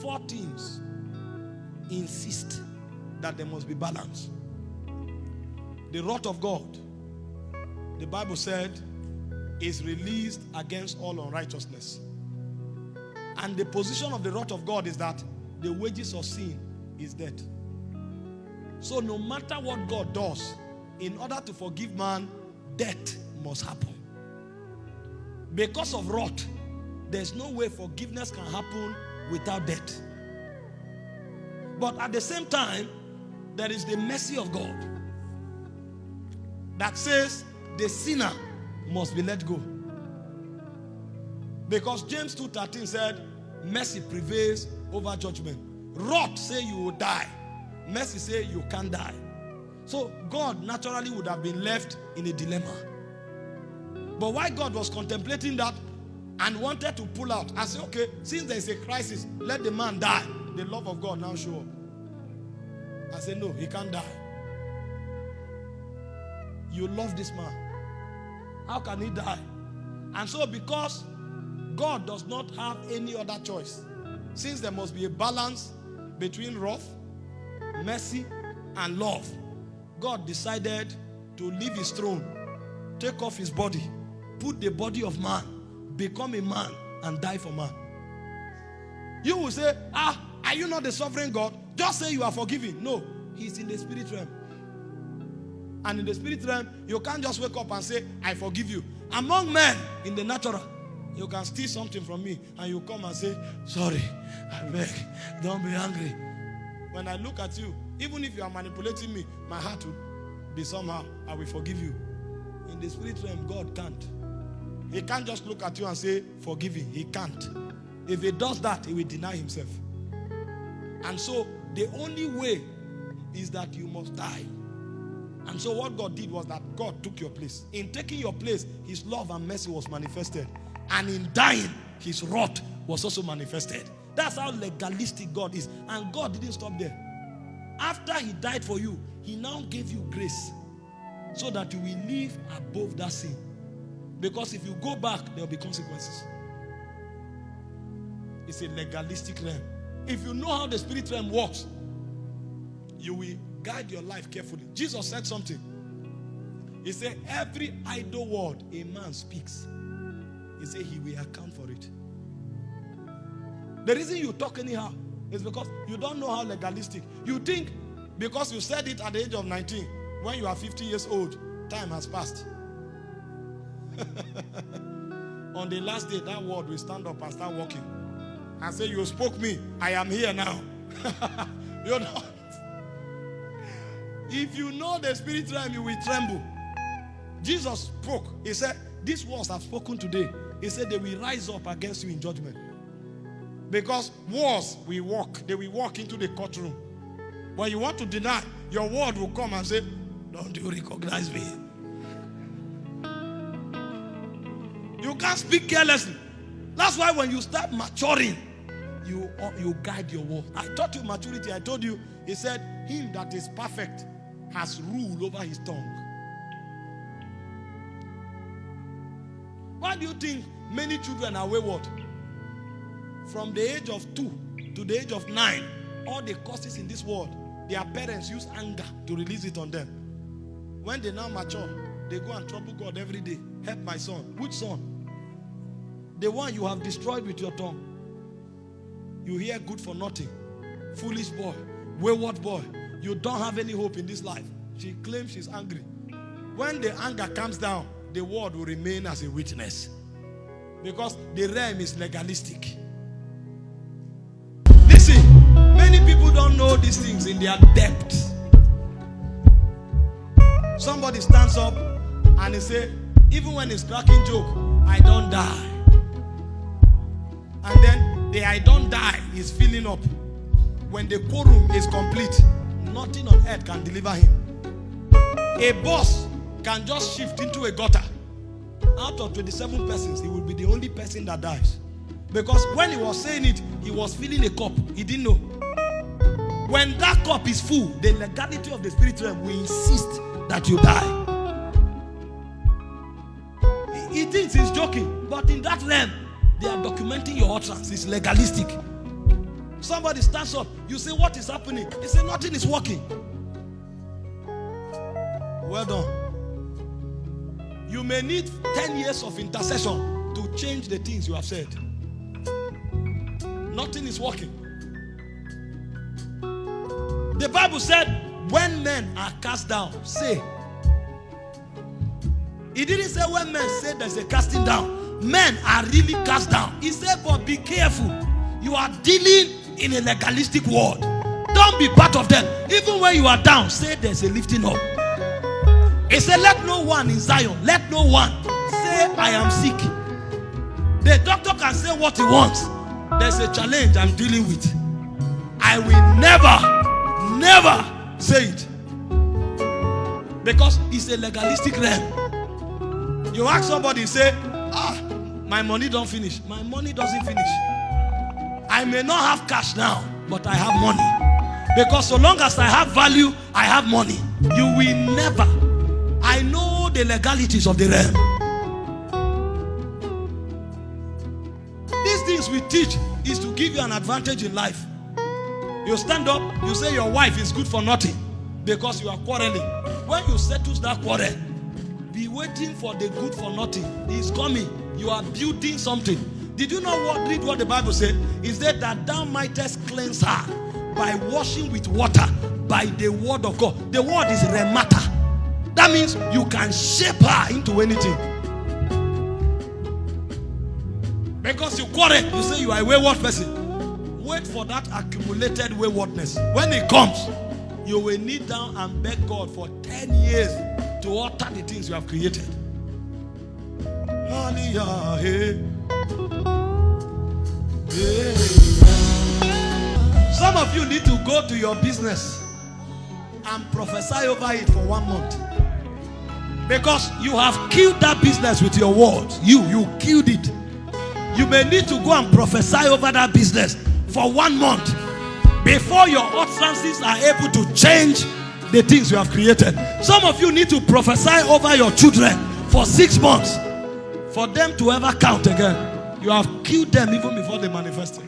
4 things insist that there must be balance. The wrath of God, the Bible said, is released against all unrighteousness. And the position of the wrath of God is that the wages of sin is death. So no matter what God does, in order to forgive man, death must happen. Because of wrath, there's no way forgiveness can happen without death. But at the same time, there is the mercy of God that says the sinner must be let go. Because James 2:13 said, mercy prevails over judgment. Wrath say you will die. Mercy say you can't die. So God naturally would have been left in a dilemma. But why God was contemplating that and wanted to pull out and say, okay, since there is a crisis, let the man die. The love of God now show up. I said, no, he can't die. You love this man. How can he die? And so because God does not have any other choice, since there must be a balance between wrath, mercy, and love, God decided to leave his throne, take off his body, put the body of man, become a man, and die for man. You will say, are you not the sovereign God? Just say you are forgiven. No, he's in the spirit realm. And in the spirit realm, you can't just wake up and say, I forgive you. Among men, in the natural, you can steal something from me and you come and say, sorry, I beg, don't be angry. When I look at you, even if you are manipulating me, my heart will be somehow, I will forgive you. In the spirit realm, God can't. He can't just look at you and say, forgive him. He can't. If he does that, he will deny himself. And so, the only way is that you must die. And so what God did was that God took your place. In taking your place, his love and mercy was manifested. And in dying, his wrath was also manifested. That's how legalistic God is. And God didn't stop there. After he died for you, he now gave you grace so that you will live above that sin. Because if you go back, there will be consequences. It's a legalistic realm. If you know how the spirit realm works, you will guide your life carefully. Jesus said something. He said, every idle word a man speaks, he said he will account for it. The reason you talk anyhow is because you don't know how legalistic. You think because you said it at the age of 19, when you are 50 years old, time has passed. On the last day, that word will stand up and start walking and say, you spoke me, I am here now. You know, if you know the spirit realm, you will tremble. Jesus spoke. He said, these words I've spoken today. He said they will rise up against you in judgment. Because wars will walk. They will walk into the courtroom. When you want to deny, your word will come and say, don't you recognize me? You can't speak carelessly. That's why when you start maturing, you guide your word. I taught you maturity. I told you, he said, him that is perfect has rule over his tongue. Why do you think many children are wayward? From the age of 2 to the age of 9, all the causes in this world, their parents use anger to release it on them. When they now mature, they go and trouble God every day. Help my son. Which son? The one you have destroyed with your tongue. You hear good for nothing. Foolish boy. Wayward boy. You don't have any hope in this life. She claims she's angry. When the anger comes down, the word will remain as a witness. Because the realm is legalistic. Listen, many people don't know these things in their depth. Somebody stands up and he say, even when he's cracking joke, I don't die. And then the I don't die is filling up. When the quorum is complete, nothing on earth can deliver him. A boss can just shift into a gutter. Out of 27 persons, he will be the only person that dies. Because when he was saying it, he was filling a cup. He didn't know. When that cup is full, the legality of the spirit realm will insist that you die. He thinks he's joking, but in that realm, they are documenting your utterance. It's legalistic. Some somebody stands up, you say, what is happening? He say, nothing is working. Well done. You may need 10 years of intercession to change the things you have said. Nothing is working. The Bible said, when men are cast down, say. It didn't say when men say there's a casting down. Men are really cast down. He said, but be careful. You are dealing in a legalistic world. Don't be part of them. Even when you are down, say there's a lifting up. He said, let no one in Zion, let no one say I am sick. The doctor can say what he wants. There's a challenge I'm dealing with. I will never say it. Because it's a legalistic realm. You ask somebody, say, my money don't finish. My money doesn't finish. I may not have cash now, but I have money. Because so long as I have value, I have money. You will never. I know the legalities of the realm. These things we teach is to give you an advantage in life. You stand up, you say your wife is good for nothing because you are quarreling. When you settle that quarrel, be waiting for the good for nothing. He is coming. You are building something. Did you know what? Read what the Bible said. It said that thou mightest cleanse her by washing with water by the word of God. The word is remata. That means you can shape her into anything. Because you quarrel, you say you are a wayward person. Wait for that accumulated waywardness. When it comes, you will kneel down and beg God for 10 years to alter the things you have created. Some of you need to go to your business and prophesy over it for 1 month. Because you have killed that business with your words. You killed it. You may need to go and prophesy over that business for 1 month before your utterances are able to change the things you have created. Some of you need to prophesy over your children for 6 months for them to ever count again. You have killed them even before they manifested.